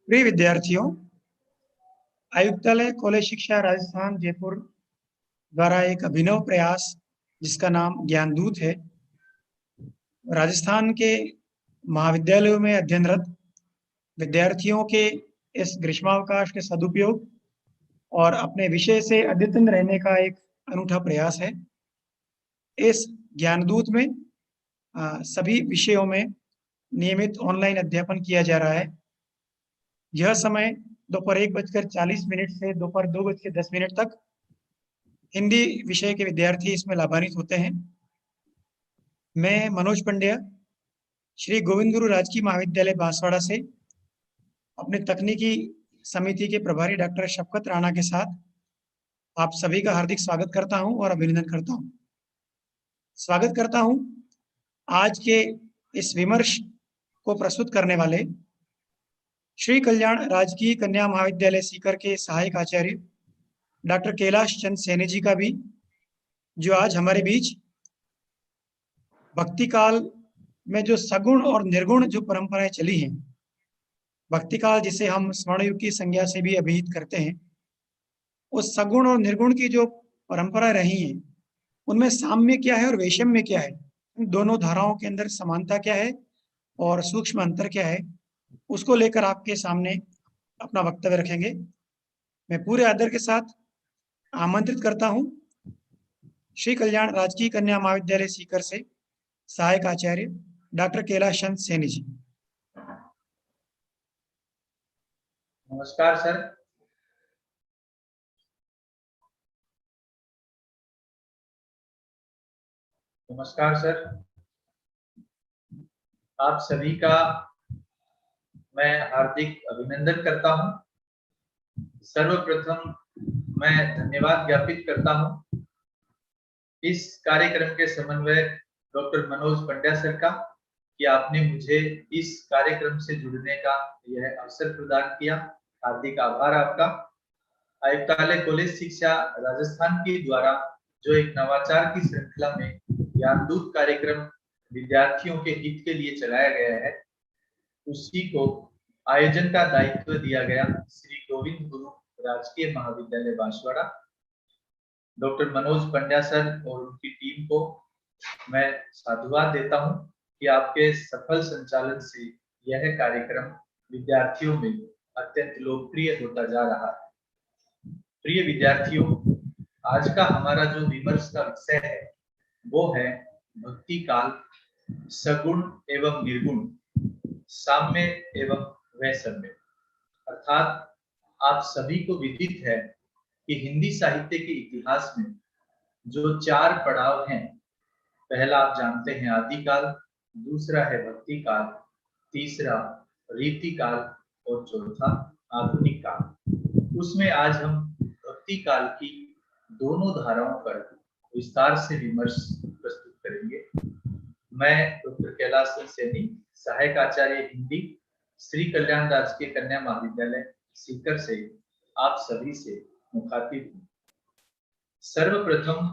प्रिय विद्यार्थियों, आयुक्तालय कॉलेज शिक्षा राजस्थान जयपुर द्वारा एक अभिनव प्रयास जिसका नाम ज्ञानदूत है, राजस्थान के महाविद्यालयों में अध्ययनरत विद्यार्थियों के इस ग्रीष्मावकाश के सदुपयोग और अपने विषय से अद्यतन रहने का एक अनूठा प्रयास है। इस ज्ञानदूत में सभी विषयों में नियमित ऑनलाइन अध्यापन किया जा रहा है। यह समय दोपहर 1:40 से दोपहर 2:10 तक हिंदी विषय के विद्यार्थी इसमें लाभान्वित होते हैं। मैं मनोज पंड्या, श्री गोविंद गुरु राजकीय महाविद्यालय बांसवाड़ा से अपने तकनीकी समिति के प्रभारी डॉक्टर शफकत राणा के साथ आप सभी का हार्दिक स्वागत करता हूं और अभिनंदन करता हूं। स्वागत करता हूं आज के इस विमर्श को प्रस्तुत करने वाले श्री कल्याण राजकीय कन्या महाविद्यालय सीकर के सहायक आचार्य डॉक्टर कैलाश चंद सैनी जी का भी, जो आज हमारे बीच भक्ति काल में जो सगुण और निर्गुण जो परंपराएं चली हैं, भक्ति काल जिसे हम स्वर्ण युग की संज्ञा से भी अभिहित करते हैं, उस सगुण और निर्गुण की जो परंपरा रही है उनमें साम्य क्या है और वैषम्य क्या है, इन दोनों धाराओं के अंदर समानता क्या है और सूक्ष्म अंतर क्या है, उसको लेकर आपके सामने अपना वक्तव्य रखेंगे। मैं पूरे आदर के साथ आमंत्रित करता हूं श्री कल्याण राजकीय कन्या महाविद्यालय सीकर से सहायक आचार्य डॉक्टर कैलाश चंद सैनी जी। नमस्कार सर। नमस्कार सर, आप सभी का मैं हार्दिक अभिनंदन करता हूं। सर्वप्रथम मैं धन्यवाद ज्ञापित करता हूं इस कार्यक्रम के समन्वयक डॉक्टर मनोज पंड्या सर का कि आपने मुझे इस कार्यक्रम से जुड़ने का यह अवसर प्रदान किया। हार्दिक आभार आपका। आयुक्तालय कॉलेज शिक्षा राजस्थान के द्वारा जो एक नवाचार की श्रृंखला में ज्ञानदूत कार्यक्रम विद्यार्थियों के हित के लिए चलाया गया है, उसी को आयोजन का दायित्व दिया गया श्री गोविंद गुरु राजकीय महाविद्यालय बांसवाड़ा डॉक्टर मनोज पंड्या सर और उनकी टीम को मैं साधुवाद देता हूं कि आपके सफल संचालन से यह कार्यक्रम विद्यार्थियों में अत्यंत लोकप्रिय होता जा रहा है। प्रिय विद्यार्थियों, आज का हमारा जो विमर्श का विषय है वो है भक्ति काल, सगुण एवं निर्गुण, साम्य एवं वैषम्य। अर्थात आप सभी को विदित है कि हिंदी साहित्य के इतिहास में जो 4 पड़ाव हैं, पहला आप जानते हैं आदिकाल, दूसरा है भक्ति काल, तीसरा रीति काल और चौथा आधुनिक काल। उसमें आज हम भक्ति काल की दोनों धाराओं पर विस्तार से विमर्श प्रस्तुत करेंगे। मैं डॉक्टर कैलाश चंद सैनी, सहायक आचार्य हिंदी, श्री कल्याण राजकीय कन्या महाविद्यालय सीकर से आप सभी से मुखातिब हूँ। सर्वप्रथम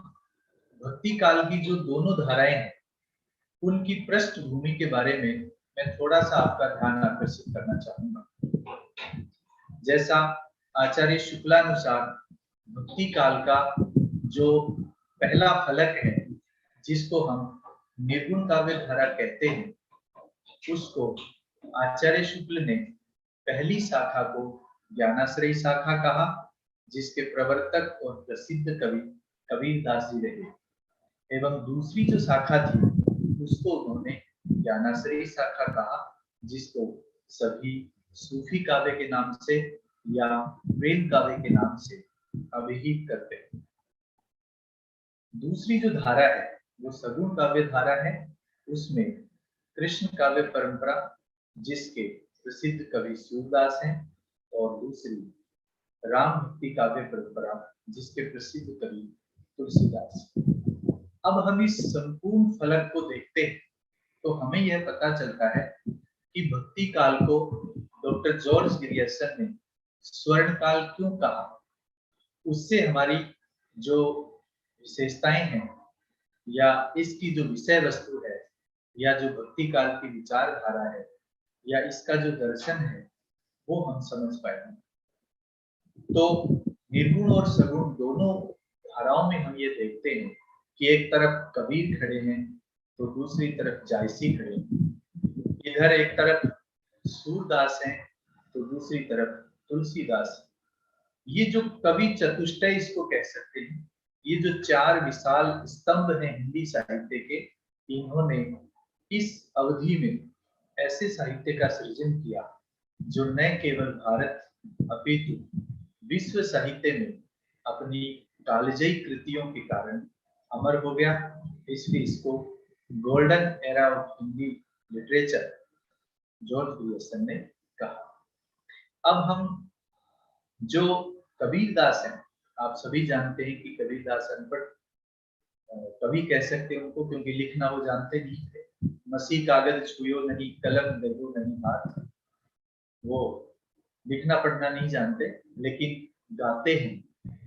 भक्ति काल की जो दोनों धाराएं हैं उनकी पृष्ठभूमि के बारे में मैं थोड़ा सा आपका ध्यान आकर्षित करना चाहूंगा। जैसा आचार्य शुक्लानुसार भक्ति काल का जो पहला फलक है, जिसको हम निर्गुण काव्य धारा कहते हैं, उसको आचार्य शुक्ल ने पहली शाखा को ज्ञानाश्रयी शाखा कहा, जिसके प्रवर्तक और प्रसिद्ध कवि कबीरदास जी रहे, एवं दूसरी जो शाखा थी उसको उन्होंने ज्ञानाश्रयी शाखा कहा, जिसको सभी सूफी काव्य के नाम से या प्रेम काव्य के नाम से अभिहित करते हैं। दूसरी जो धारा है वो सगुण काव्य धारा है। उसमें कृष्ण काव्य परंपरा, जिसके प्रसिद्ध कवि सूरदास हैं, और दूसरी राम भक्ति काव्य परंपरा, जिसके प्रसिद्ध कवि तुलसीदास। अब हम इस संपूर्ण फलक को देखते हैं तो हमें यह पता चलता है कि भक्ति काल को डॉक्टर जॉर्ज ग्रियर्सन ने स्वर्ण काल क्यों कहा। उससे हमारी जो विशेषताएं हैं या इसकी जो विषय वस्तु है या जो भक्ति काल की विचारधारा है या इसका जो दर्शन है वो हम समझ पाएंगे। तो निर्गुण और सगुण दोनों धाराओं में हम ये देखते हैं कि एक तरफ कबीर खड़े हैं तो दूसरी तरफ जायसी खड़े हैं। इधर एक तरफ सूरदास हैं तो दूसरी तरफ तुलसीदास है। ये जो कवि चतुष्टय इसको कह सकते हैं, ये जो चार विशाल स्तंभ हैं हिंदी साहित्य के, इन्होंने इस अवधि में ऐसे साहित्य का सृजन किया जो न केवल भारत अपितु विश्व साहित्य में अपनी कालजयी कृतियों के कारण अमर हो गया। इसलिए इसको golden era of Hindi literature George Grierson ने कहा। अब हम जो कबीरदास हैं, आप सभी जानते हैं कि कबीरदास अनपढ़ कवि कह सकते हैं उनको, क्योंकि लिखना वो जानते नहीं थे। मसीह कागज छुयो नहीं, कलम दो नहीं हाथ, वो लिखना पढ़ना नहीं जानते, लेकिन गाते हैं,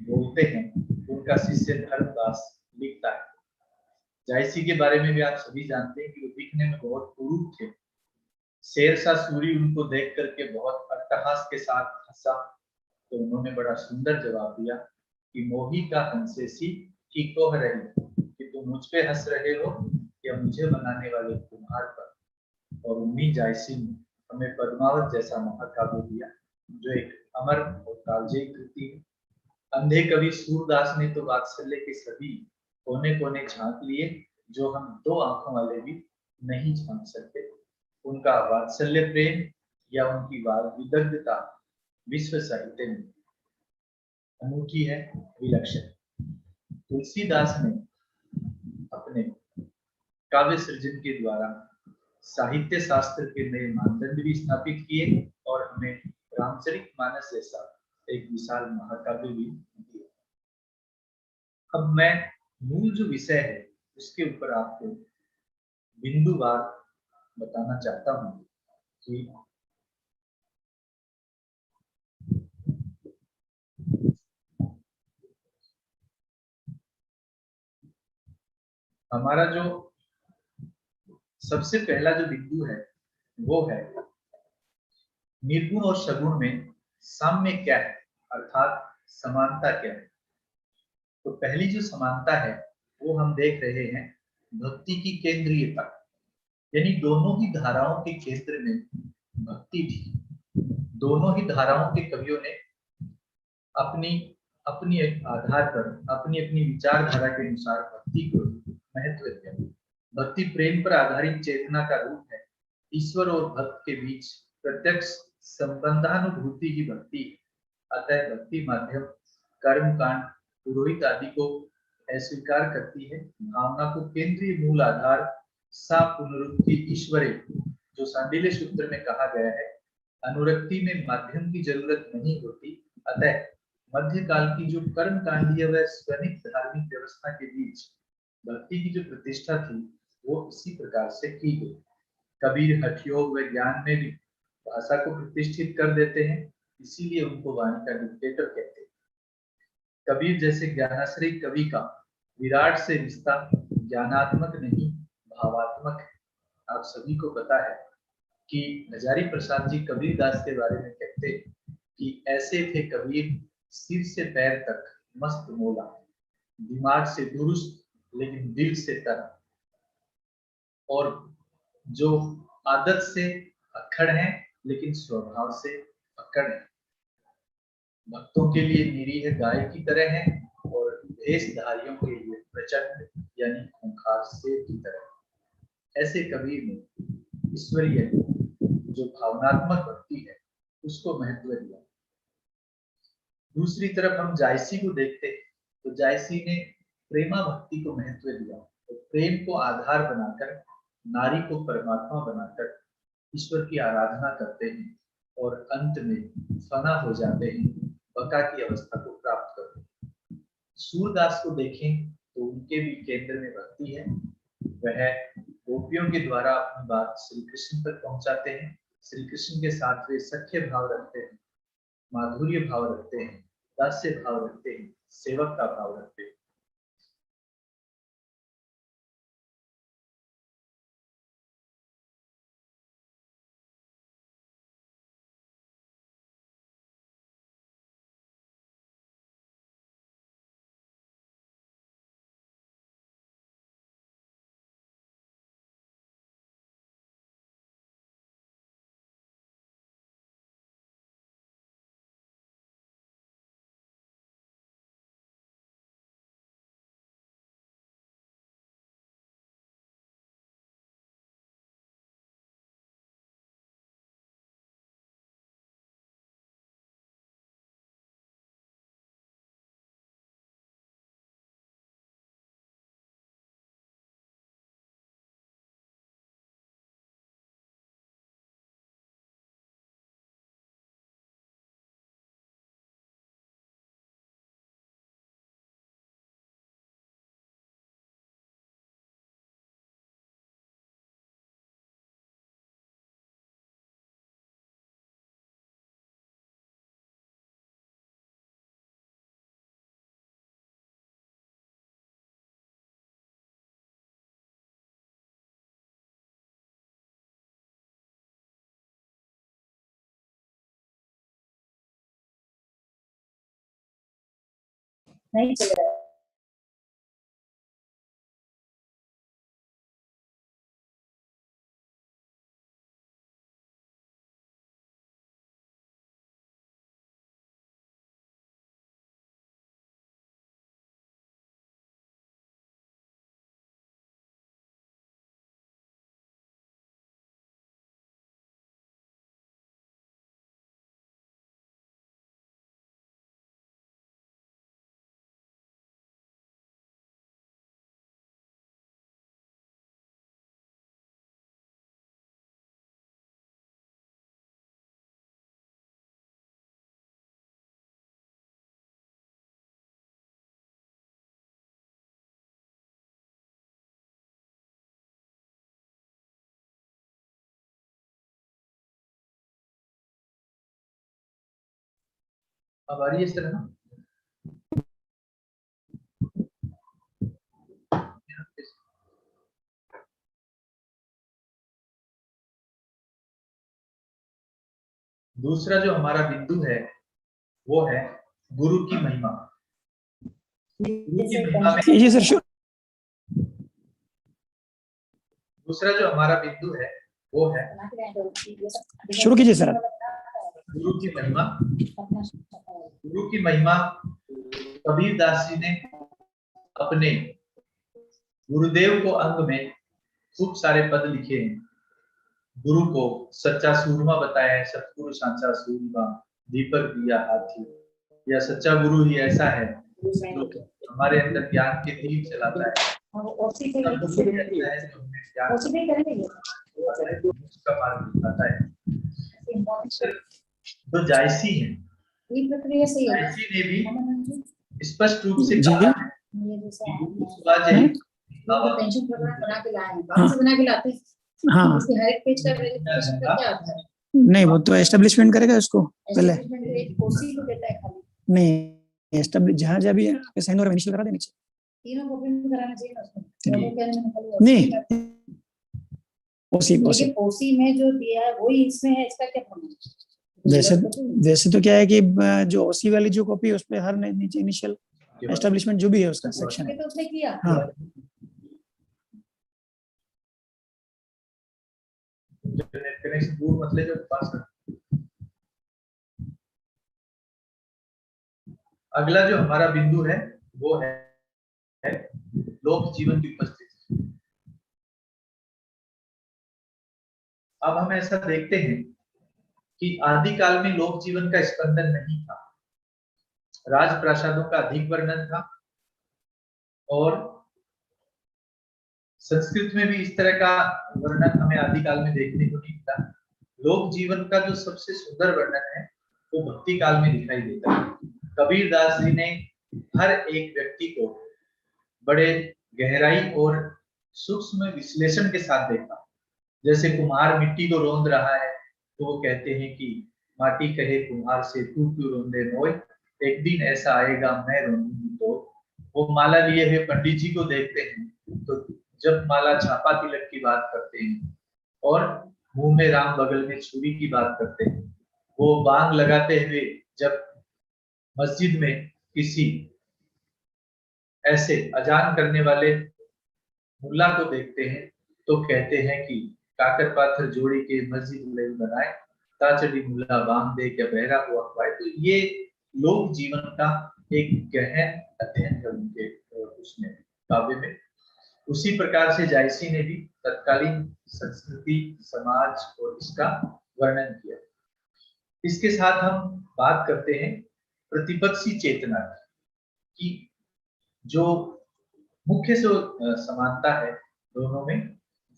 बोलते हैं। उनका शिष्य धर्मदास लिखता है। जायसी के बारे में भी आप सभी जानते हैं कि वो दिखने में बहुत कुरूप थे। शेरशाह सूरी उनको देख करके बहुत अट्टहास के साथ हंसा, तो उन्होंने बड़ा सुंदर जवाब दिया कि मोही का हंसेसी की कह रही कि तुम मुझ पे हंस रहे हो या मुझे बनाने वाले कुम्हार पर। और उन्हीं जायसी ने हमें पद्मावत जैसा महाकाव्य दिया, जो एक अमर और कालजयी कृति है। अंधे कवि सूरदास ने तो वात्सल्य के सभी कोने कोने झांक लिए, जो हम दो आंखों वाले भी नहीं झांक सकते। उनका वात्सल्य प्रेम या उनकी विदग्धता विश्व साहित्य में अनूठी है, विलक्षण। तुलसीदास ने अपने काव्य सृजन के द्वारा साहित्य शास्त्र के नए मानदंड भी स्थापित किए और हमें रामचरितमानस जैसा एक विशाल महाकाव्य भी दिया। अब मैं मूल जो विषय है उसके ऊपर आपको बिंदुवार बताना चाहता हूं कि हमारा जो सबसे पहला जो बिंदु है वो है निर्गुण और सगुण में साम्य क्या है, अर्थात समानता क्या है। तो पहली जो समानता है वो हम देख रहे हैं भक्ति की केंद्रीयता, यानी दोनों ही धाराओं के केंद्र में भक्ति थी। दोनों ही धाराओं के कवियों ने अपनी अपनी आधार पर अपनी अपनी विचारधारा के अनुसार भक्ति को महत्व दिया। भक्ति प्रेम पर आधारित चेतना का रूप है। ईश्वर और भक्त के बीच प्रत्यक्ष संबंधानुभूति ही भक्ति है। अतः भक्ति माध्यम कर्म कांड पुरोहित आदि को अस्वीकार करती है। भावना को केंद्रीय मूल आधार सा पुनरुक्ति ईश्वरे, जो सांडिल्य सूत्र में कहा गया है, अनुरक्ति में माध्यम की जरूरत नहीं होती। अतः मध्यकाल की जो कर्म कांडीय व स्वनिक धार्मिक व्यवस्था के बीच भक्ति की जो प्रतिष्ठा थी वो इसी प्रकार से की गई। कबीर हठयोग व ज्ञान में भी भाषा को प्रतिष्ठित कर देते हैं, इसीलिए उनको वाणी का डिक्टेटर कहते हैं। कबीर जैसे ज्ञानाश्रयी कवि का विराट से रिश्ता ज्ञानात्मक नहीं भावात्मक है। आप सभी को पता है कि हजारी प्रसाद जी कबीरदास के बारे में कहते कि ऐसे थे कबीर सिर से पैर तक मस्त मोला, दिमाग से दुरुस्त लेकिन दिल से तर, और जो आदत से अक्खड़ हैं लेकिन स्वभाव से अक्कड़ हैं। भक्तों के लिए निरीह गाय की तरह है और भेषधारियों के लिए प्रचंड यानी खूंखार शेर की तरह। ऐसे कबीर ने ईश्वरीय जो भावनात्मक भक्ति है उसको महत्व दिया। दूसरी तरफ हम जायसी को देखते हैं तो जायसी ने प्रेमा भक्ति को महत्व दिया और प्रेम को आधार बनाकर नारी को परमात्मा बनाकर ईश्वर की आराधना करते हैं और अंत में फना हो जाते हैं, बका की अवस्था को प्राप्त करते हैं। सूरदास को देखें तो उनके भी केंद्र में भक्ति है। वह गोपियों के द्वारा अपनी बात श्री कृष्ण तक पहुंचाते हैं। श्री कृष्ण के साथ वे सख्य भाव रखते हैं, माधुर्य भाव रखते हैं, दास्य भाव रखते हैं, सेवक का भाव रखते हैं। नहीं चलेगा। अब आ रही है इस तरह ना? दूसरा जो हमारा बिंदु है वो है गुरु की महिमा। गुरु की महिमा में जी सर, दूसरा जो हमारा बिंदु है वो है शुरू कीजिए सर। गुरु की महिमा। गुरु की महिमा कबीर दास जी ने अपने गुरुदेव को अंग में खूब सारे पद लिखे हैं। गुरु को सच्चा सूरमा बताया है, सतगुरु सांचा सूरमा, दीपक दिया हाथी। या सच्चा गुरु ही ऐसा है जो हमारे अंदर ज्ञान के दीप जलाता है। उसका मार्ग दिखाता है। तो जायसी है, जायसी ने भी स्पष्ट रूप से कहा है कि गुरु सुबह जय पेंशन प्रोग्राम बना के लाए हैं, कहाँ से बना के लाते हैं? हाँ, उसके हर एक पेज का वेरिफिकेशन का क्या आता है? नहीं वो तो एस्टेब्लिशमेंट करेगा उसको पहले। एक कोर्सी को देता है खाली। नहीं, एस्टेब्लिश जहाँ जहाँ भी साइन और इनिशियल करा देने चाहिए। तीनों कॉपी में कराना चाहिए ना उसको। नहीं, ओसी ओसी में जो दिया है वही इसमें है, इसका क्या प्रॉब्लम? वैसे तो क्या है कि जो ओसी वाली जो कॉपी है उस पे हर नीचे इनिशियल एस्टेब्लिशमेंट जो भी है उसका सेक्शन है। तो उसने किया। हाँ, कनेक्शन दूर मतलब जो पास है। अगला जो हमारा बिंदु है वो है लोक जीवन की उपस्थिति। अब हम ऐसा देखते हैं कि आदिकाल में लोक जीवन का स्पंदन नहीं था, राजप्रासादों का अधिक वर्णन था और संस्कृत में भी इस तरह का वर्णन हमें आदिकाल में देखने को नहीं मिला। लोक जीवन का जो सबसे सुंदर वर्णन है वो भक्ति काल में दिखाई देता है। कबीर दास जी ने हर एक व्यक्ति को बड़े गहराई और सूक्ष्म विश्लेषण के साथ देखा। जैसे कुम्हार मिट्टी को रोंद रहा है तो वो कहते हैं कि माटी कहे कुम्हार से तू क्यों रोंदे मोय, एक दिन ऐसा आएगा मैं रोंदूंगी। तो वो माला लिए हुए पंडित जी को देखते हैं तो जब माला छापा तिलक की बात करते हैं और मुंह में राम बगल में छुरी की बात करते हैं, वो बांग लगाते हुए जब मस्जिद में किसी ऐसे अजान करने वाले मुल्ला को देखते हैं तो कहते हैं कि काकर पाथर जोड़ी के मस्जिद नहीं बनाए, ताचड़ी मुल्ला बांग दे क्या बहरा हुआ पाए। तो ये लोक जीवन का एक गहन अध्ययन है उनके उसमें काव्य में। उसी प्रकार से जायसी ने भी तत्कालीन संस्कृति, समाज और इसका वर्णन किया। इसके साथ हम बात करते हैं प्रतिपक्षी चेतना की। जो मुख्य जो समानता है दोनों में,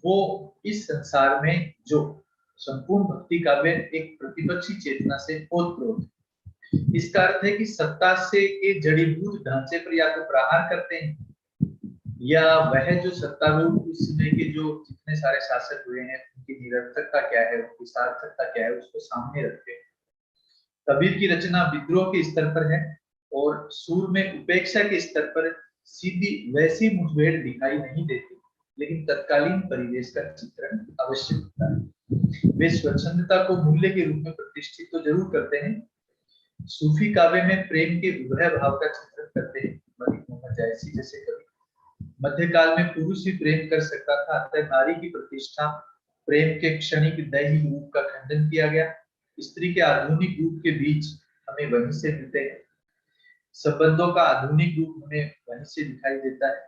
वो इस संसार में जो संपूर्ण भक्ति काव्य एक प्रतिपक्षी चेतना से ओतप्रोत। इसका अर्थ है कि सत्ता से के जड़ीभूत ढांचे पर या तो प्रहार करते हैं या वह जो सत्तारूढ़ उस समय के जो जितने सारे शासक हुए हैं उनकी निरर्थकता क्या है, उनकी सार्थकता क्या है, उसको सामने रखते हैं। कबीर की रचना विद्रोह के स्तर पर है और सूर में उपेक्षा के स्तर पर सीधी वैसी मुठभेड़ दिखाई नहीं देती, लेकिन तत्कालीन परिवेश का चित्रण अवश्य होता है। वे स्वच्छंदता को मूल्य के रूप में प्रतिष्ठित तो जरूर करते हैं। सूफी काव्य में प्रेम के उभय भाव का चित्रण करते हैं, जायसी जैसे कवि। मध्यकाल में पुरुष ही प्रेम कर सकता था, अतः नारी की प्रतिष्ठा प्रेम के क्षणिक दैहिक रूप का खंडन किया गया। स्त्री के आधुनिक रूप के बीच हमें वहीं से मिलते हैं, संबंधों का आधुनिक रूप हमें वहीं से दिखाई देता है।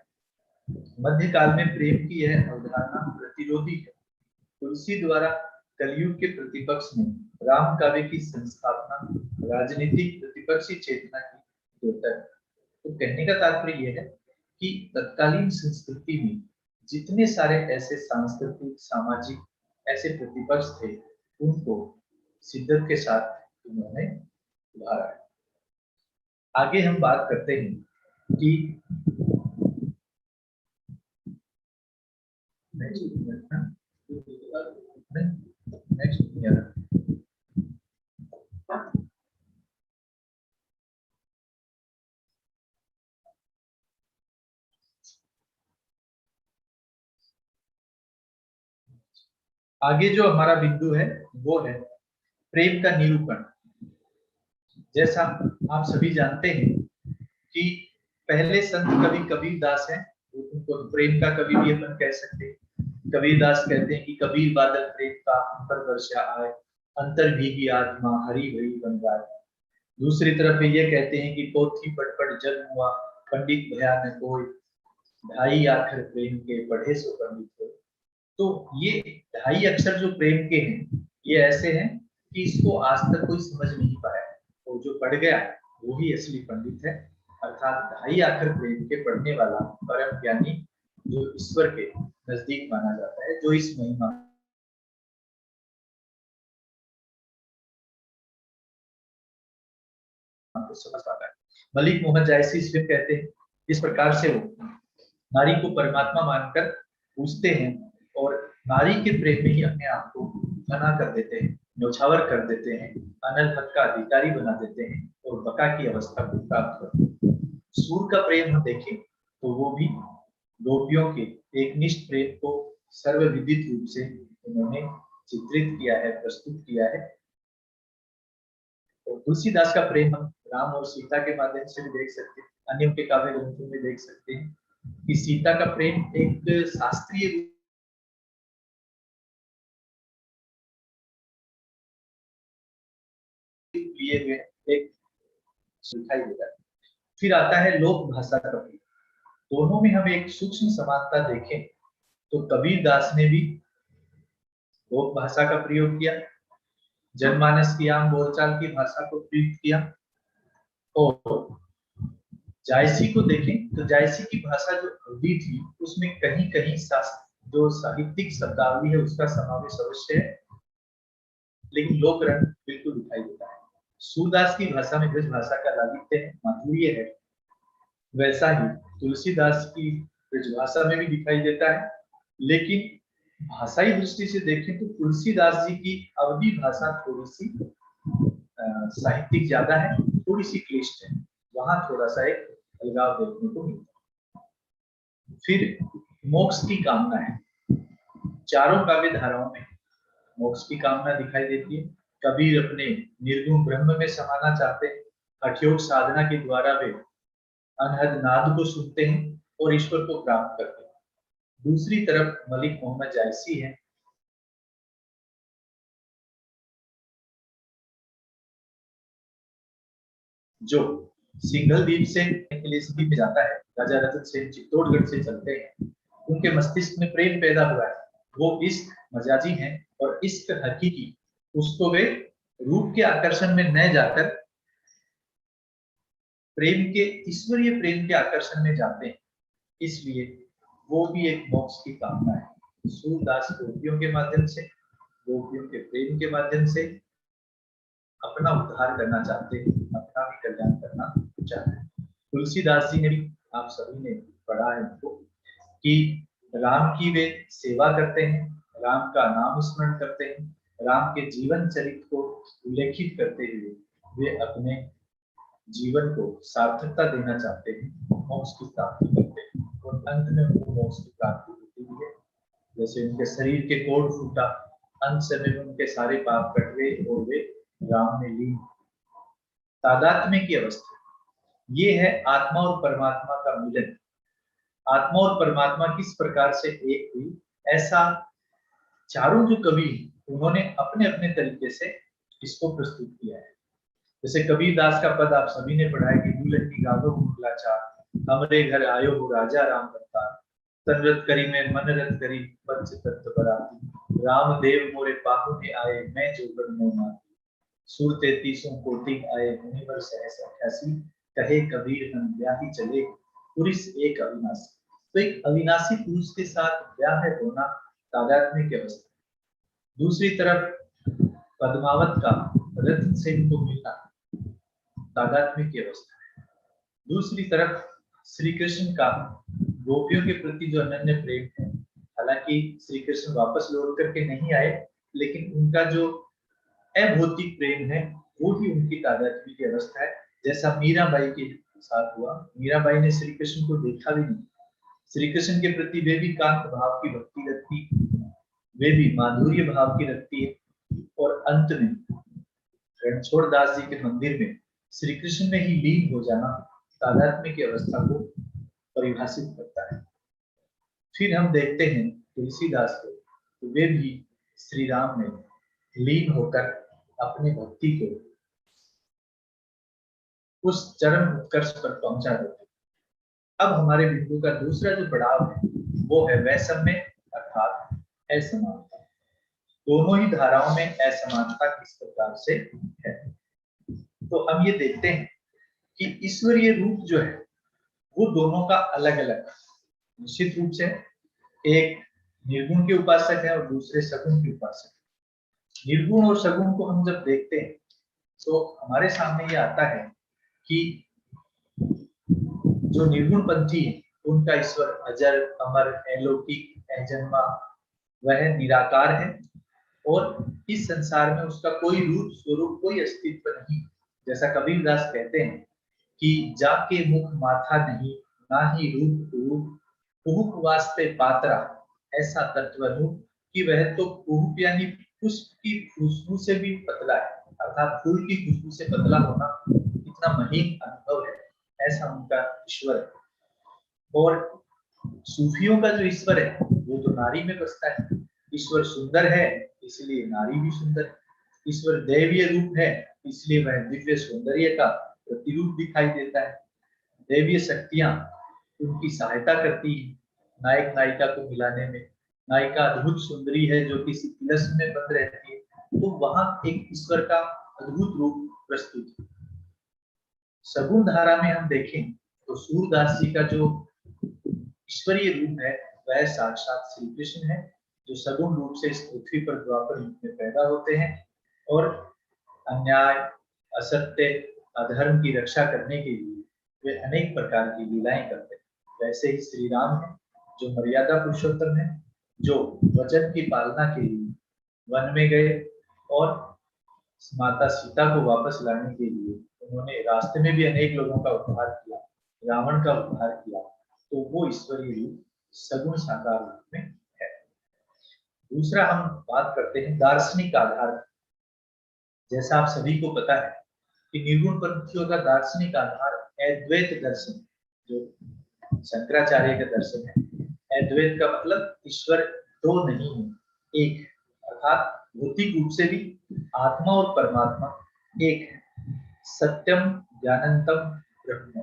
मध्यकाल में प्रेम की यह अवधारणा प्रतिरोधी है। तुलसी द्वारा कलयुग के प्रतिपक्ष में राम काव्य की संस्थापना राजनीतिक प्रतिपक्षी चेतना की होता है। तो कहने का तात्पर्य यह है कि तत्कालीन संस्कृति में जितने सारे ऐसे सांस्कृतिक सामाजिक ऐसे प्रतिपक्ष थे, उनको शिद्दत के साथ उन्होंने उभारा है। आगे हम बात करते हैं कि आगे जो हमारा बिंदु है वो है प्रेम का निरूपण। जैसा आप सभी जानते हैं कि पहले संत कवि कबीरदास हैं, उनको प्रेम का कवि भी अपन कह सकते हैं। कबीरदास कहते हैं कि कबीर बादल प्रेम का हम पर वर्षा आए, अंतर भीगी आत्मा हरि भरी बन जाए। दूसरी तरफ ये कहते हैं कि पोथी पढ़ पढ़ जन्म हुआ, पंडित भया न कोई, ढाई आखर प्रेम के पढ़े सो पंडित हो। तो ये ढाई अक्षर जो प्रेम के हैं, ये ऐसे हैं कि इसको आज तक कोई समझ नहीं पाया, और जो पढ़ गया वो ही असली पंडित है। अर्थात ढाई आखर प्रेम के पढ़ने वाला परम ज्ञानी जो ईश्वर के नजदीक माना जाता है, जो इस महिमा को समझ पाता है। मलिक मोहम्मद जायसी इसमें कहते हैं, इस प्रकार से वो नारी को परमात्मा मानकर पूजते हैं और नारी के प्रेम में ही अपने आप को फना कर देते हैं, न्यौछावर कर देते हैं, अनल हक का अधिकारी बना देते हैं और बका की अवस्था को प्राप्त करते हैं। सूर का प्रेम हम देखें तो वो भी गोपियों के एकनिष्ठ प्रेम को सर्वविदित रूप से उन्होंने चित्रित किया है, प्रस्तुत किया है। और तुलसीदास का प्रेम हम राम और सीता के माध्यम से भी देख सकते हैं, अन्य उनके काव्य ग्रंथों में देख सकते हैं कि सीता का प्रेम एक शास्त्रीय रूप लिए हुए एक दिखाई देता है। फिर आता है लोक भाषा का प्रेम। दोनों में हम एक सूक्ष्म समानता देखें तो कबीरदास ने भी लोक भाषा का प्रयोग किया, जनमानस की आम बोलचाल की भाषा को प्रयुक्त किया। और जायसी को देखें तो जायसी की भाषा जो अवधि थी उसमें कहीं कहीं जो साहित्यिक शब्दावली है उसका समावेश अवश्य है, लेकिन लोक रंग बिल्कुल दिखाई देता है। सूरदास की भाषा में ब्रज भाषा का लालित्य है, माधुर्य है, वैसा ही तुलसीदास की ब्रज भाषा में भी दिखाई देता है। लेकिन भाषाई दृष्टि से देखें तो तुलसीदास जी की अवधि भाषा थोड़ी सी साहित्यिक ज्यादा है, थोड़ी सी क्लिष्ट है, वहां थोड़ा सा एक अलगाव देखने को मिलता है। फिर मोक्ष की कामना है, चारों काव्य धाराओं में मोक्ष की कामना दिखाई देती है। कबीर अपने निर्गुण ब्रह्म में समाना चाहते हैं, हठयोग साधना के द्वारा वे अनहद नाद को सुनते हैं और ईश्वर को प्राप्त करते हैं। दूसरी तरफ मलिक मोहम्मद जायसी है, जो सिंघल द्वीप से द्वीप में जाता है, राजा रतन सेन चित्तौड़गढ़ से चलते हैं, उनके मस्तिष्क में प्रेम पैदा हुआ है। वो इश्क मजाजी हैं और इश्क हकीकी, उसको वे रूप के आकर्षण में न जाकर प्रेम के ईश्वरीय प्रेम के आकर्षण में जाते हैं, इसलिए वो भी एक मोक्ष की कामना है। सूरदास गोपियों के माध्यम से, गोपियों के प्रेम के माध्यम से अपना उद्धार करना चाहते हैं, अपना भी कल्याण करना चाहते हैं। तुलसीदास जी ने भी, आप सभी ने पढ़ा है उनको, कि राम की वे सेवा करते हैं, राम का नाम स्मरण करते हैं, राम के जीवन चरित्र को उल्लेखित करते हुए वे अपने जीवन को सार्थकता देना चाहते हैं, मोक्ष की प्राप्ति करते हैं और अंत में उनको मोक्ष की प्राप्ति होती है। जैसे उनके शरीर के कोढ़ फूटा, अंत समय में उनके सारे पाप कट गए और वे राम में लीन, तादात्म्य की अवस्था। ये है आत्मा और परमात्मा का मिलन। आत्मा और परमात्मा किस प्रकार से एक हुई, ऐसा चारों जो कवि उन्होंने अपने अपने तरीके से इसको प्रस्तुत किया है। जैसे कबीरदास का पद आप सभी ने पढ़ा है कि दुल्हन की गादो मुखलाचार, हमरे घर आयो हो राजा राम अवतार, तनरत करी में मन रत करी पंच तत्व बराती, राम देव मोरे पाहु ने आए मैं जोगन में माती, सुर 33 कोटि आए मुनिवर सहस 88, कहे कबीर हम ब्याही चले पुरुष एक अविनाशी। तो एक अविनाशी पुरुष के साथ ब्याह होना तादात्म्य की अवस्था। दूसरी तरफ पद्मावत का रत्न सेन को मिलना तादात्म्य की अवस्था है। दूसरी तरफ श्री कृष्ण का गोपियों के प्रति जो अनन्य प्रेम है, हालांकि श्री कृष्ण वापस लौट करके नहीं आए, लेकिन उनका जो अभौतिक प्रेम है वो ही उनकी तादात्म्य की अवस्था है। जैसा मीराबाई के साथ हुआ, मीराबाई ने श्री कृष्ण को देखा भी नहीं, श्री कृष्ण के प्रति वे भी कांत भाव की भक्ति रखती, वे भी माधुर्य भाव की रखती है, और अंत में रणछोड़ दास जी के मंदिर में श्री कृष्ण में ही लीन हो जाना तादात्म्य की अवस्था को परिभाषित करता है। फिर हम देखते हैं तुलसीदास को, तो वे भी श्री राम में लीन होकर अपनी भक्ति को उस चरम उत्कर्ष पर पहुंचा देते हैं। अब हमारे बिंदु का दूसरा जो पड़ाव है वो है वैषम्य अर्थात असमानता। दोनों ही धाराओं में असमानता किस प्रकार से है, तो हम ये देखते हैं कि ईश्वरीय रूप जो है वो दोनों का अलग अलग, निश्चित रूप से एक निर्गुण के उपासक है और दूसरे सगुण के उपासक। निर्गुण और सगुण को हम जब देखते हैं तो हमारे सामने ये आता है कि जो निर्गुण पंथी है उनका ईश्वर अजर अमर अलौकिक अजन्मा, वह निराकार है और इस संसार में उसका कोई रूप स्वरूप कोई अस्तित्व नहीं। जैसा कबीरदास कहते हैं कि जाके मुख माथा नहीं, ना ही रूप रूप, कुहुक वास्ते पात्रा, ऐसा तत्वरूप कि वह तो कुहुक यानी पुष्प की खुशबू से भी पतला है, अर्थात फूल की खुशबू से पतला होना इतना महीन अनुभव है, ऐसा उनका ईश्वर है। और सूफियों का जो ईश्वर है वो तो नारी में बसता है। ईश्वर सुंदर है इसलिए नारी भी सुंदर है, ईश्वर दैवीय रूप है इसलिए वह दिव्य सौंदर्य का प्रतिरूप दिखाई देता है। दैवीय शक्तियां उनकी सहायता करती है नायक नायिका को मिलाने में। नायिका अद्भुत सुंदरी है जो किसी तिलस्म में बंद रहती है, तो वहां एक ईश्वर का अद्भुत रूप प्रस्तुत है। सगुण धारा में हम देखें तो सूरदास जी का जो ईश्वरीय रूप है वह साक्षात श्री कृष्ण है, जो सगुण रूप से इस पृथ्वी पर द्वापर युग में पैदा होते हैं और अन्याय असत्य अधर्म की रक्षा करने के लिए वे अनेक प्रकार की लीलाएं करते हैं। वैसे ही श्री राम है जो मर्यादा पुरुषोत्तम है, जो वचन की पालना के लिए वन में गए और माता सीता को वापस लाने के लिए उन्होंने रास्ते में भी अनेक लोगों का उद्धार किया, रावण का उद्धार किया, तो वो ईश्वरीय रूप सगुण साकार रूप में है। दूसरा हम बात करते हैं दार्शनिक आधार। जैसा आप सभी को पता है कि निर्गुण पंथियों का दार्शनिक आधार अद्वैत दर्शन, जो शंकराचार्य का दर्शन है। अद्वैत का मतलब ईश्वर दो नहीं है, एक, अर्थात भौतिक रूप से भी आत्मा और परमात्मा एक है। सत्यम ज्ञानंतम ब्रह्म,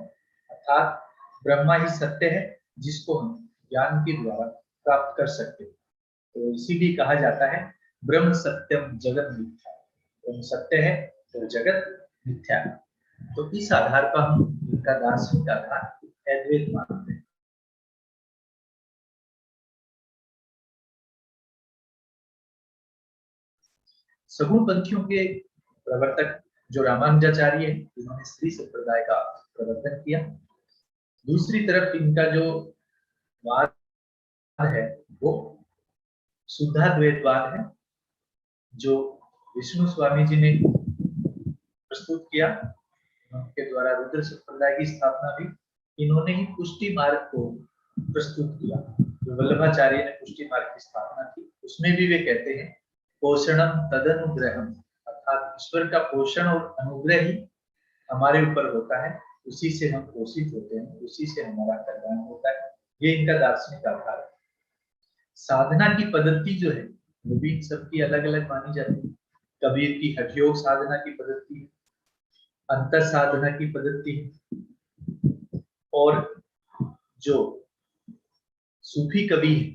अर्थात ब्रह्मा ही सत्य है जिसको हम ज्ञान के द्वारा प्राप्त कर सकते हैं। तो इसीलिए कहा जाता है ब्रह्म सत्यम जगत मिथ्या, ब्रह्म सत्य है और जगत मिथ्या। तो इस आधार पर हम इनका दार्शनिक आधार अद्वैत मानते हैं। सगुण पंथियों के प्रवर्तक जो रामानुजाचार्य है, इन्होंने श्री संप्रदाय का प्रवर्तन किया। दूसरी तरफ इनका जो वाद है वो शुद्धाद्वैतवाद है, जो विष्णु स्वामी जी ने प्रस्तुत किया। उनके द्वारा रुद्र संप्रदाय की स्थापना भी इन्होंने ही पुष्टि मार्ग को प्रस्तुत किया। जो वल्लभाचार्य ने पुष्टि मार्ग की स्थापना की, उसमें भी वे कहते हैं पोषणम तदनुग्रहम, अर्थात ईश्वर का पोषण और अनुग्रह ही हमारे ऊपर होता है, उसी से हम पोषित होते हैं, उसी से हमारा कल्याण होता है। ये इनका दार्शनिक आधार है। साधना की पद्धति जो है वो भी सबकी अलग अलग मानी जाती है। कबीर की हठयोग साधना की पद्धति है, अंतर साधना की पद्धति है, और जो सूफी कवि है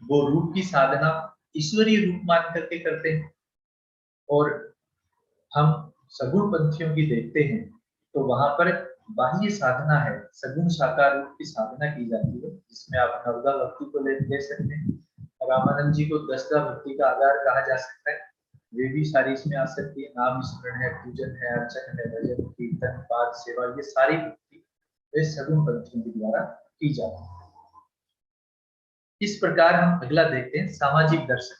वो रूप की साधना ईश्वरीय रूप मान करके करते हैं। और हम सगुण पंथियों की देखते हैं तो वहां पर बाह्य साधना है, सगुण साकार रूप की साधना की जाती है, जिसमें आप नवदा भक्ति को ले सकते हैं। रामानंद जी को दसदा भक्ति का आधार कहा जा सकता है। वे भी सारी इसमें आ सकती है। नाम स्मरण है, पूजन है, अर्चन है, भजन, कीर्तन, पाठ, सेवा, ये सारी भक्ति वे सगुण पंथियों के द्वारा की जाती है। इस प्रकार हम अगला देखते हैं सामाजिक दर्शन।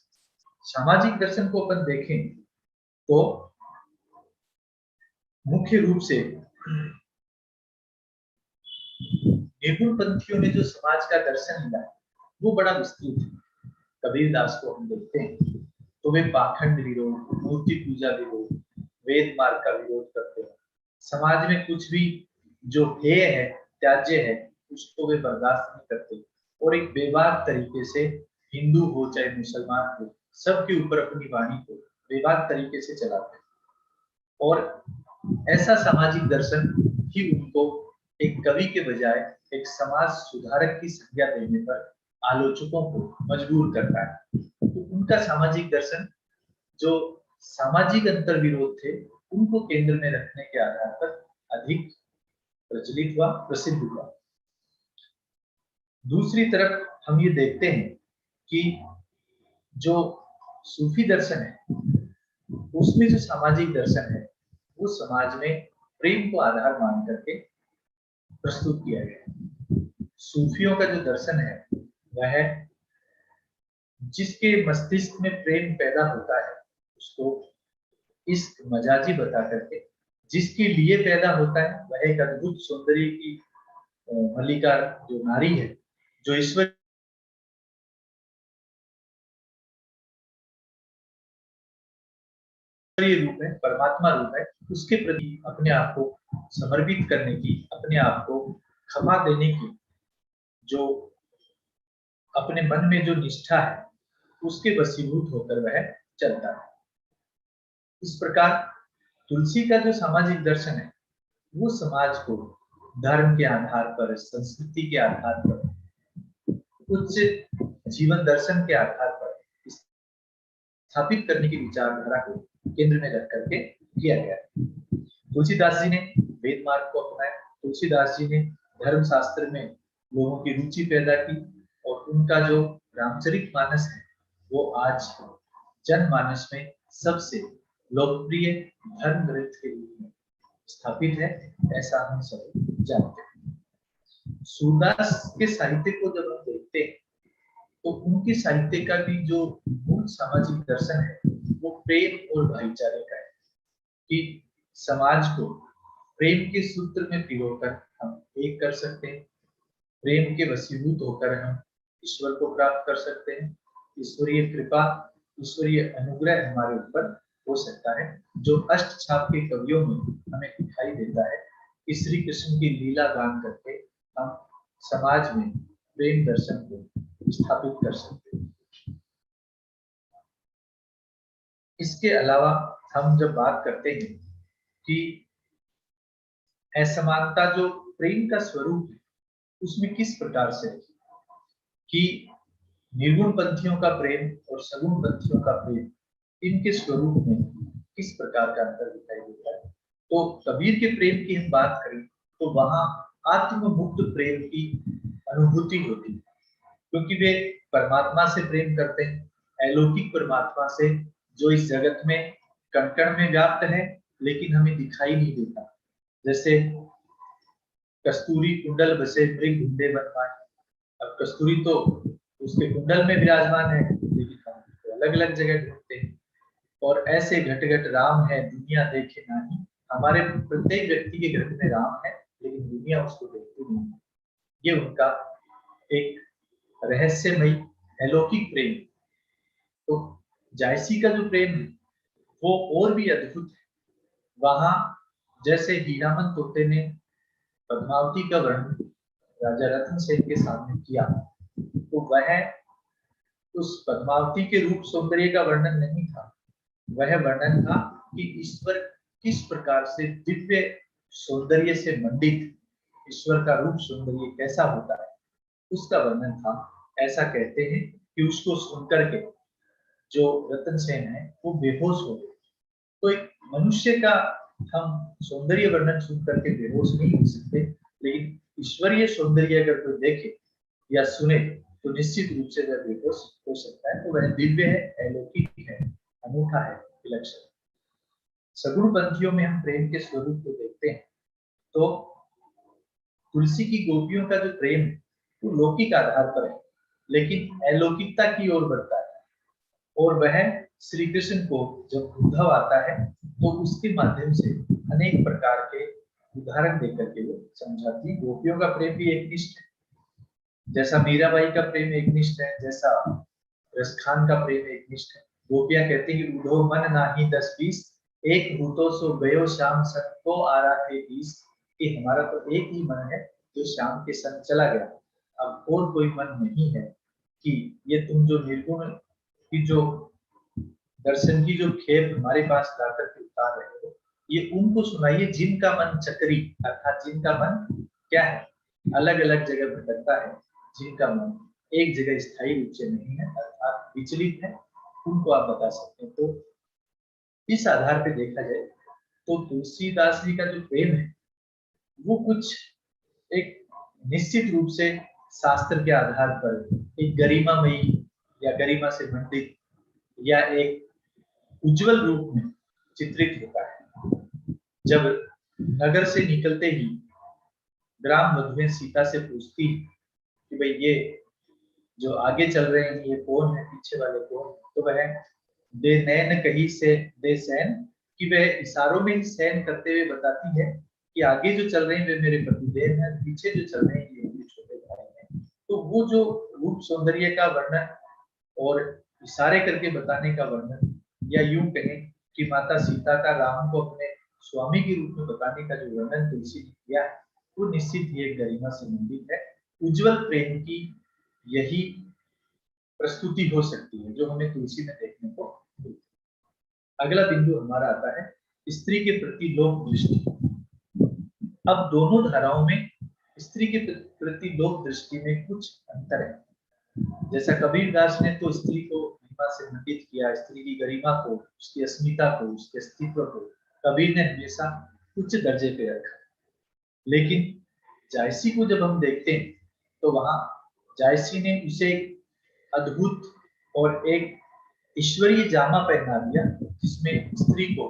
सामाजिक दर्शन को अपन देखें तो मुख्य रूप से निर्गुण पंथियों ने जो समाज का दर्शन लिया वो बड़ा विस्तृत है। कबीर दास को हम देखते हैं तो वे पाखंड विरोध, मूर्ति पूजा विरोध, वेद मार्ग का विरोध करते हैं। समाज में कुछ भी जो हेय है, त्याज्य है, उसको वे बर्दाश्त नहीं करते और एक बेबाक तरीके से हिंदू हो चाहे मुसलमान हो, सबके ऊपर अपनी वाणी को बेबाक तरीके से चलाते हैं। और ऐसा सामाजिक दर्शन ही उनको एक कवि के बजाय एक समाज सुधारक की संज्ञा देने पर आलोचकों को मजबूर करता है। तो उनका सामाजिक दर्शन जो सामाजिक अंतर विरोध थे उनको केंद्र में रखने के आधार पर अधिक प्रचलित हुआ, प्रसिद्ध हुआ। दूसरी तरफ हम ये देखते हैं कि जो सूफी दर्शन है उसमें जो सामाजिक दर्शन है वो समाज में प्रेम को आधार मान करके प्रस्तुत किया गया। सूफियों का जो दर्शन है वह जिसके मस्तिष्क में प्रेम पैदा होता है उसको इश्क मजाजी बता करके, जिसके लिए पैदा होता है वह एक अद्भुत सौंदर्य की मल्लिका जो नारी है, जो ईश्वर रूप है, परमात्मा रूप है, उसके प्रति अपने आप को समर्पित करने की, अपने आप को क्षमा देने की जो अपने मन में जो निष्ठा है उसके वशीभूत होकर वह चलता है। इस प्रकार तुलसी का जो सामाजिक दर्शन है वो समाज को धर्म के आधार पर, संस्कृति के आधार पर, उच्च जीवन दर्शन के आधार पर स्थापित करने की विचारधारा को केंद्र में रख करके किया गया। तुलसीदास जी ने वेद मार्ग को अपनाया। तुलसीदास जी ने धर्म शास्त्र में लोगों की रुचि पैदा की और उनका जो रामचरितमानस है वो आज जनमानस में सबसे लोकप्रिय धर्म ग्रंथ के रूप में स्थापित है, ऐसा हम सब जानते हैं। सूरदास के साहित्य को जब हम देखते हैं तो उनके साहित्य का भी जो मूल सामाजिक दर्शन है वो प्रेम और भाईचारे का है कि समाज को प्रेम के सूत्र में पिरोकर हम एक कर सकते हैं, प्रेम के वशीभूत होकर हम ईश्वर को प्राप्त कर सकते हैं, ईश्वरीय कृपा, ईश्वरीय अनुग्रह हमारे ऊपर हो सकता है, जो अष्ट छाप के कवियों में हमें दिखाई देता है कि श्री कृष्ण की लीला गान करके हम समाज में प्रेम दर्शन को स्थापित कर सकते हैं। इसके अलावा हम जब बात करते हैं कि असमानता जो प्रेम का स्वरूप है उसमें किस प्रकार से है कि निर्गुण पंथियों का प्रेम और सगुण पंथियों का प्रेम, इनके स्वरूप में किस प्रकार का अंतर दिखाई देता है। तो कबीर के प्रेम की हम बात करें तो वहां आत्ममुक्त प्रेम की अनुभूति होती है, क्योंकि वे परमात्मा से प्रेम करते हैं, अलौकिक परमात्मा से जो इस जगत में कण कण में व्याप्त है लेकिन हमें दिखाई नहीं देता। जैसे कस्तूरी कुंडल बसे मृग ढूंढे बन पाए। अब कस्तूरी तो उसके कुंडल में विराजमान है लेकिन हम तो अलग अलग जगह ढूंढते हैं। और ऐसे घट घट राम है दुनिया देखे नहीं, हमारे प्रत्येक व्यक्ति के घर में राम है लेकिन दुनिया उसको देखती नहीं। ये उनका एक रहस्यमयी अलौकिक प्रेम। तो जायसी का जो प्रेम है वो और भी अद्भुत है। वहां जैसे हीरामन तोते ने पद्मावती का वर्णन राजा रतन सेन के सामने किया, तो वह उस पद्मावती के रूप सौंदर्य का वर्णन नहीं था, वह वर्णन था कि ईश्वर किस प्रकार से दिव्य सौंदर्य से मंडित, ईश्वर का रूप सौंदर्य कैसा होता है उसका वर्णन था। ऐसा कहते हैं कि उसको सुनकर के जो रतन सेन है वो बेहोश हो गए। तो एक मनुष्य का हम सौंदर्य वर्णन सुनकर के बेहोश नहीं हो सकते, लेकिन ईश्वरीय सौंदर्य अगर कोई देखे या सुने तो निश्चित रूप से वह बेहोश हो सकता है। तो वह दिव्य है, अलौकिक है, अनूठा है, विलक्षण। सगुण पंथियों में हम प्रेम के स्वरूप को देखते हैं तो तुलसी की गोपियों का जो प्रेम है वो लौकिक आधार पर है, लेकिन अलौकिकता की ओर बढ़ता है। और वह श्री कृष्ण को जब उद्धव आता है तो उसके माध्यम से अनेक प्रकार के उदाहरण देकर के वो समझाती है। गोपियों का प्रेम भी एकनिष्ठ है, जैसा मीराबाई का प्रेम एकनिष्ठ है, जैसा रसखान का प्रेम एकनिष्ठ है। गोपियां कहती हैं कि उद्धव मन नाही 10-20, एक भूतो सो गयो श्याम संग को आरा थे 20, कि हमारा तो एक ही मन है जो श्याम के संग चला गया, अब और कोई मन नहीं है। कि ये तुम जो निर्गुण की जो दर्शन की जो खेप हमारे पास लाकर के उतार रहे हो, ये उनको सुनाइए जिनका मन चक्री, अर्थात जिनका मन क्या है, अलग अलग जगह भटकता है, जिनका मन एक जगह स्थायी रूप से नहीं है अर्थात विचलित है, उनको आप बता सकते हैं। तो इस आधार पे देखा जाए तो तुलसीदास जी का जो प्रेम है वो कुछ एक निश्चित रूप से शास्त्र के आधार पर एक गरिमामयी या गरिमा से मंडित या एक उज्जवल रूप में चित्रित होता है। जब नगर से निकलते ही ग्राम वधुएं सीता से पूछती कि भाई ये जो आगे चल रहे हैं ये कौन है, पीछे वाले कौन, तो वह दे नैन कही से दे सैन, कि वह इशारों में ही सैन करते हुए बताती है कि आगे जो चल रहे हैं वे मेरे पतिदेव हैं, पीछे जो चल रहे हैं ये मेरे छोटे भाई हैं। तो वो जो रूप सौंदर्य का वर्णन और इशारे करके बताने का वर्णन, या यूं कहें कि माता सीता का राम को अपने स्वामी के रूप में बताने का जो वर्णन तुलसी ने किया है वो निश्चित ही एक गरिमा से मंडित है। उज्जवल प्रेम की यही प्रस्तुति हो सकती है जो हमें तुलसी में देखने को मिलती है। अगला बिंदु हमारा आता है स्त्री के प्रति लोक दृष्टि। अब दोनों धाराओं में स्त्री के प्रति लोक दृष्टि में कुछ अंतर है। जैसा कबीरदास ने तो स्त्री को गरिमा से मंडित किया, स्त्री की गरिमा को, उसकी अस्मिता को, उसके अस्तित्व को कबीर ने हमेशा उच्च दर्जे पे रखा। लेकिन जायसी को जब हम देखते हैं तो वहां जायसी ने उसे एक अद्भुत और एक ईश्वरीय जामा पहना दिया जिसमें स्त्री को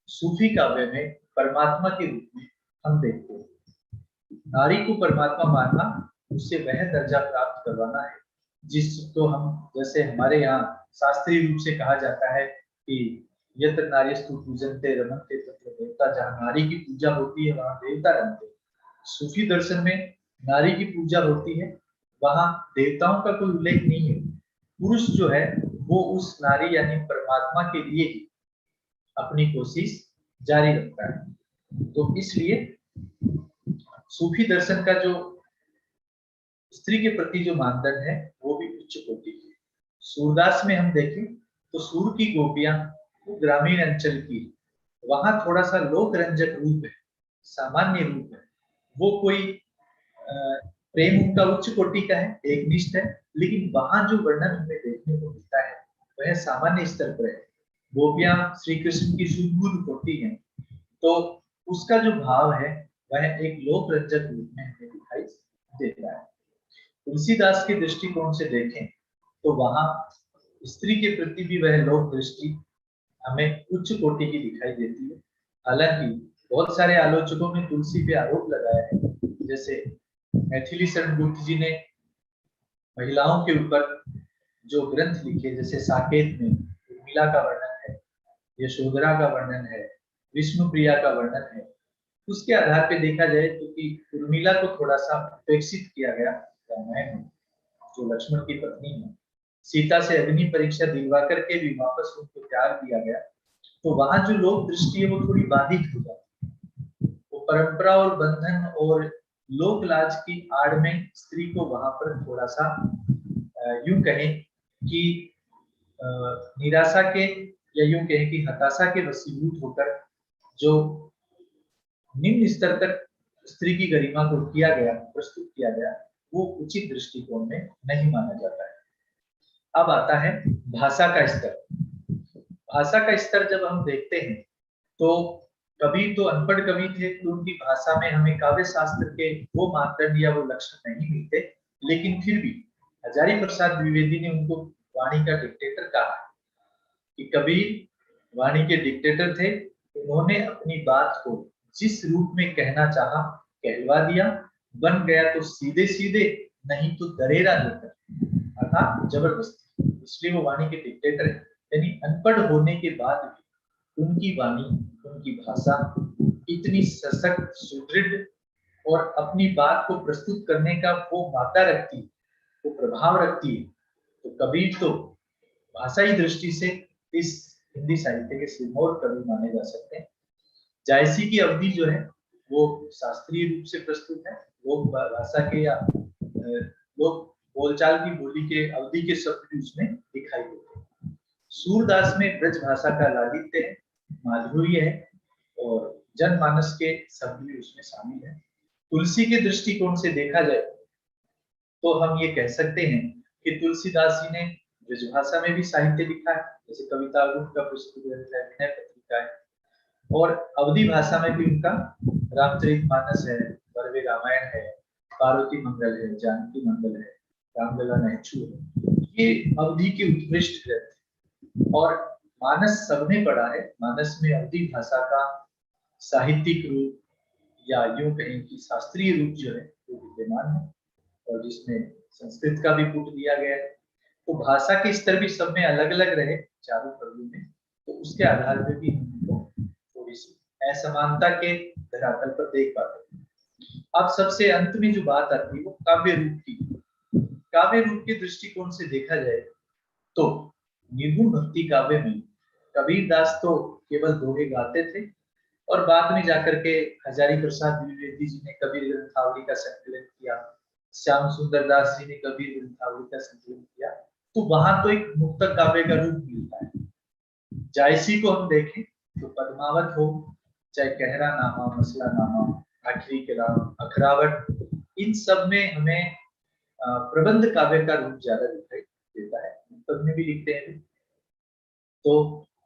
सूफी काव्य में परमात्मा के रूप में हम देखते हैं। नारी को परमात्मा मानना, उससे वह दर्जा प्राप्त करवाना है जिसको हम, जैसे हमारे यहाँ शास्त्रीय रूप से कहा जाता है कि यत्र नारीस्तु पूजन्ते रमन्ते तत्र देवता, जहाँ नारी की पूजा होती है वहां देवता रमते। सूफी दर्शन में नारी की पूजा होती है, वहां देवताओं का कोई उल्लेख नहीं है। पुरुष जो है वो उस नारी यानी परमात्मा के लिए ही अपनी कोशिश जारी रखता है। तो इसलिए सूफी दर्शन का जो स्त्री के प्रति जो मानदंड है वो भी उच्च कोटि की है। सूरदास में हम देखें तो सूर की गोपियां वो ग्रामीण अंचल की, वहां थोड़ा सा लोक रंजक रूप है, सामान्य रूप है, वो कोई प्रेम उनका उच्च कोटि का है, एकनिष्ठ है, लेकिन वहां जो वर्णन हमें देखने को मिलता है वह सामान्य स्तर पर है। गोपियां श्री कृष्ण की सुदूर कोटि हैं, तो उसका जो भाव है वह एक लोक रंजक रूप में हमें दिखाई देता है। तुलसीदास के दृष्टिकोण से देखें तो वहां स्त्री के प्रति भी वह लोक दृष्टि हमें उच्च कोटि की दिखाई देती है। हालांकि बहुत सारे आलोचकों ने तुलसी पे आरोप लगाया है, जैसे मैथिली शरण गुप्त जी ने महिलाओं के ऊपर जो ग्रंथ लिखे, जैसे साकेत में उर्मिला का वर्णन है, यशोधरा का वर्णन है, विष्णु प्रिया का वर्णन है, उसके आधार पे देखा जाए तो कि उर्मिला को थोड़ा सा उपेक्षित किया गया रामायण में, जो लक्ष्मण की पत्नी है, सीता से अग्नि परीक्षा दिलवा करके भी वापस उनको त्याग दिया गया। तो वहां जो लोक दृष्टि है वो थोड़ी बाधित हो जाती है, वो परंपरा और बंधन और लोक लाज की आड़ में स्त्री को वहां पर थोड़ा सा यूं कहें कि निराशा के या यूं कहें कि हताशा के वशीभूत होकर जो निम्न स्तर तक स्त्री की गरिमा को किया गया, प्रस्तुत किया गया, वो उचित दृष्टिकोण में नहीं माना जाता है। अब आता है भाषा का स्तर। भाषा का स्तर जब हम देखते हैं तो कभी तो अनपढ़ कवि थे तो उनकी भाषा में हमें काव्य शास्त्र के वो मानदंड या वो लक्षण नहीं मिलते, लेकिन फिर भी हजारी प्रसाद द्विवेदी ने उनको वाणी का डिक्टेटर कहा कि कबीर वाणी के डिक्टेटर थे। उन्होंने अपनी बात को जिस रूप में कहना चाहा कहलवा दिया, बन गया तो सीधे सीधे, नहीं तो दरेरा देकर अर्थात जबरदस्ती। इसलिए वो वाणी के डिक्टेटर है। यानी अनपढ़ होने के बाद भी उनकी वाणी, उनकी भाषा इतनी सशक्त, सुदृढ़ और अपनी बात को प्रस्तुत करने का वो मादा रखती है, वो प्रभाव रखती है। तो कबीर तो भाषाई दृष्टि से इस हिंदी साहित्य के सिरमौर कवि माने जा सकते हैं। जायसी की अवधि जो है वो शास्त्रीय रूप से प्रस्तुत है, लोक भाषा के या लोक बोलचाल की बोली के अवधि के शब्द भी उसमें दिखाई देते हैं। सूरदास में ब्रज भाषा का लालित्य है, माधुर्य है और जनमानस के शब्द भी उसमें शामिल है। तुलसी के दृष्टिकोण से देखा जाए तो हम ये कह सकते हैं कि तुलसीदास जी ने ब्रज भाषा में भी साहित्य लिखा है, जैसे कविता का प्रस्तुत ग्रंथ है, विनय पत्रिका है, और अवधी भाषा में भी उनका रामचरितमानस है, बरवे रामायण है, पार्वती मंगल है, जानकी मंगल है, रामलला नहचू है। ये अवधि के उत्कृष्ट ग्रंथ और मानस सबने पढ़ा है। मानस में अवधी भाषा का साहित्यिक रूप या यूं कहें कि शास्त्रीय रूप जो है वो विद्यमान है और जिसमें संस्कृत का भी पुट दिया गया है। तो भाषा के स्तर भी सब में अलग अलग रहे चारों कवियों में, तो उसके आधार पर भी हमको थोड़ी सी असमानता के धरातल पर देख पाते हैं। अब सबसे अंत में जो बात आती है वो काव्य रूप की। काव्य रूप के दृष्टिकोण से देखा जाए तो निर्गुण भक्ति काव्य में कबीर दास तो केवल दोहे गाते थे और बाद में जाकर के हजारी प्रसाद द्विवेदी जी ने कबीर ग्रंथावली का संकलन किया, श्याम सुंदर दास जी ने कबीर ग्रंथावली का संकलन किया, तो वहां तो एक मुक्त काव्य का रूप मिलता है। जायसी को हम देखें तो पद्मावत हो, चाहे कहरा नामा, मसला नामा, आखिरी कलाम, अखरावट, इन सब में हमें प्रबंध काव्य का रूप ज्यादा दिखाई देता है। मुक्तक में भी लिखते हैं। तो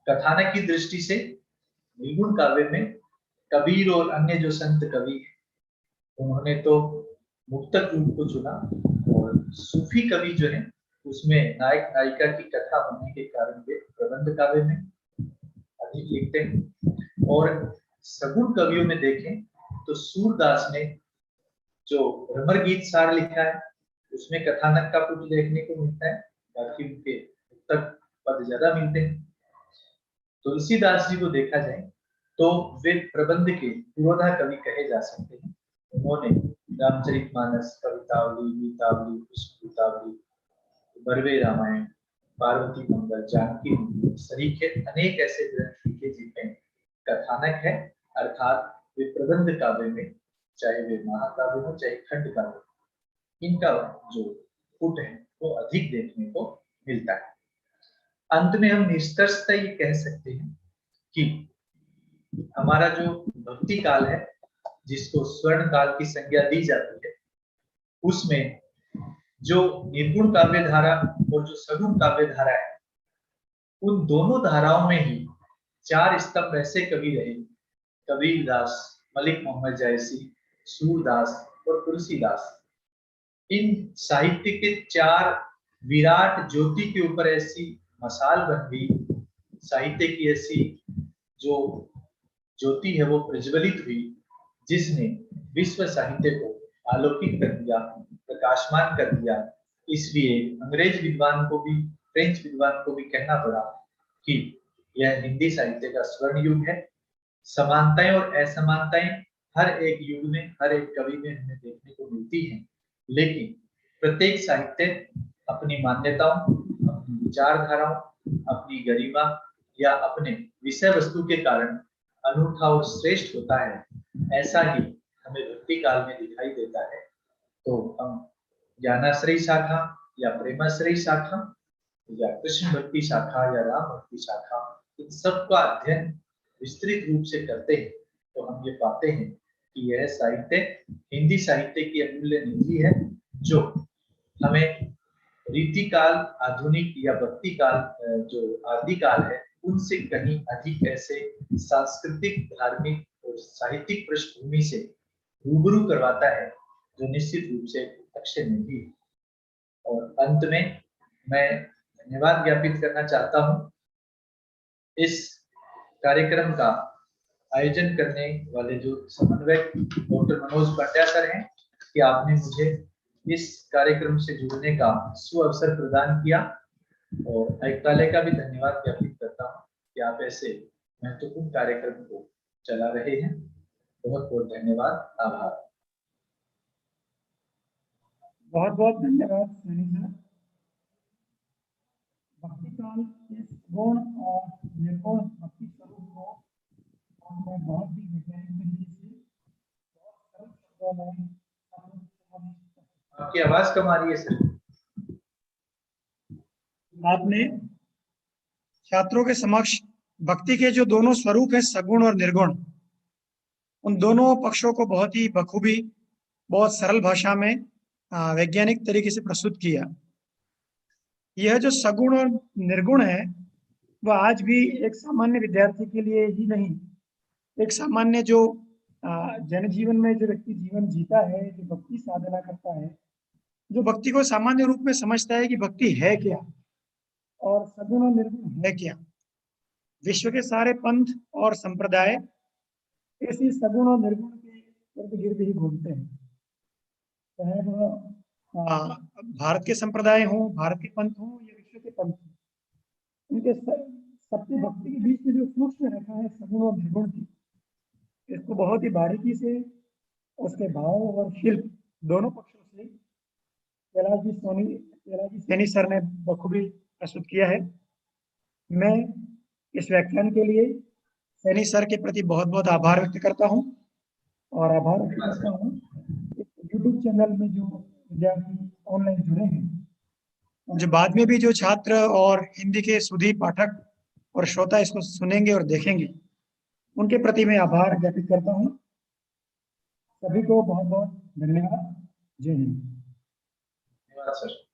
कथानक की दृष्टि से निर्गुण काव्य में कबीर और अन्य जो संत कवि हैं उन्होंने तो मुक्तक रूप को चुना और सूफी कवि जो है उसमें नायक नायिका की कथा होने के कारण वे प्रबंध काव्य में अधिक लिखते हैं। और सगुण कवियों में देखें तो सूरदास ने जो भ्रमर गीत सार लिखा है उसमें कथानक का पुट देखने को मिलता है, बाकी उनके मुक्तक पद ज्यादा मिलते हैं। तुलसीदास जी को देखा जाए तो वे प्रबंध के पुरोधा कवि कहे जा सकते हैं। उन्होंने रामचरितमानस, कवितावली, गीतावली, पुष्पगीतावली, बरवे रामायण, पार्वती मंगल, जानकी मंगल सरीखे अनेक ऐसे ग्रंथ लिखे जिनमें कथानक है, अर्थात वे प्रबंध काव्य में, चाहे वे महाकाव्य हो चाहे खंड काव्य, इनका जो पुट है वो अधिक देखने को मिलता है। अंत में हम निष्कर्षतः ये कह सकते हैं कि हमारा जो भक्ति काल है जिसको स्वर्ण काल की संज्ञा दी जाती है, उसमें जो निर्गुण काव्य धारा और जो सगुण काव्य धारा है, उन दोनों धाराओं में ही चार स्तंभ ऐसे कवि रहे, कबीरदास, मलिक मोहम्मद जायसी, सूरदास और तुलसीदास। इन साहित्य के चार विराट ज्योति के ऊपर ऐसी मसाल बन गई, साहित्य की ऐसी जो ज्योति है वो प्रज्वलित हुई जिसने विश्व साहित्य को आलोकित कर दिया, प्रकाशमान कर दिया। इसलिए अंग्रेज विद्वान को भी, फ्रेंच विद्वान को भी कहना पड़ा कि यह हिंदी साहित्य का स्वर्ण युग है। समानताएं और असमानताएं हर एक युग में, हर एक कवि में हमें देखने को मिलती हैं, लेकिन प्रत्येक साहित्य अपनी मान्यताओं, अपनी विचारधाराओं, अपनी गरिमा या अपने विषय वस्तु के कारण अनूठा और श्रेष्ठ होता है। ऐसा ही हमें भक्ति काल में दिखाई देता है। तो हम ज्ञानाश्रयी शाखा या प्रेमाश्रयी शाखा या कृष्ण भक्ति शाखा या राम भक्ति शाखा, इन सब का अध्ययन विस्तृत रूप से करते हैं तो हम ये पाते हैं कि यह साहित्य हिंदी साहित्य की अमूल्य निधि है, जो हमें रीति काल, आधुनिक या भक्ति काल, जो आदि काल है, उनसे कहीं अधिक ऐसे सांस्कृतिक, धार्मिक और साहित्यिक पृष्ठभूमि से रूबरू करवाता है, जो निश्चित रूप से अक्षय निधि है। और अंत में मैं धन्यवाद ज्ञापित करना चाहता हूं इस कार्यक्रम का आयोजन करने वाले जो समन्वयक डॉक्टर मनोज पांड्या सर हैं, कि आपने मुझे इस कार्यक्रम से जुड़ने का सुअवसर प्रदान किया। और आयुक्तालय का भी धन्यवाद ज्ञापित करता हूँ कि आप ऐसे महत्वपूर्ण कार्यक्रम को चला रहे हैं। बहुत बहुत धन्यवाद, आभार। बहुत बहुत धन्यवाद सैनी सर। भक्ति काल के गुण और निर्गुण भक्ति स्वरूप को आपने बहुत ही वैज्ञानिक तरीके से बहुत सरल शब्दों में आपकी आवाज कम आ रही है सर। आपने छात्रों के समक्ष भक्ति के जो दोनों स्वरूप है, सगुण और निर्गुण, उन दोनों पक्षों को बहुत ही बखूबी, बहुत सरल भाषा में वैज्ञानिक तरीके से प्रस्तुत किया। यह जो सगुण और निर्गुण है, वह आज भी एक सामान्य विद्यार्थी के लिए ही नहीं, एक सामान्य जो जनजीवन में जो व्यक्ति जीवन जीता है, जो भक्ति साधना करता है, जो भक्ति को सामान्य रूप में समझता है कि भक्ति है क्या और सगुण और निर्गुण है क्या। विश्व के सारे पंथ और संप्रदाय इसी सगुण और निर्गुण के इर्द गिर्द ही घूमते हैं, चाहे वह भारत के संप्रदाय हो, भारत के पंथ हो या विश्व के पंथ हो, उनके सबकी भक्ति के बीच में जो सूक्ष्म रेखा है सगुण और निर्गुण की, इसको बहुत ही बारीकी से उसके भाव और शिल्प दोनों पक्षों से कैलाश जी सैनी सर ने बखूबी प्रस्तुत किया है। मैं इस व्याख्यान के लिए सैनी सर के प्रति बहुत बहुत आभार व्यक्त करता हूँ और आभार व्यक्त करता हूँ यूट्यूब चैनल में जो विद्यार्थी ऑनलाइन जुड़े हैं, जो बाद में भी जो छात्र और हिंदी के सुधी पाठक और श्रोता इसको सुनेंगे और देखेंगे, उनके प्रति मैं आभार ज्ञापित करता हूँ। सभी को बहुत बहुत धन्यवाद। जय हिंद। धन्यवाद सर।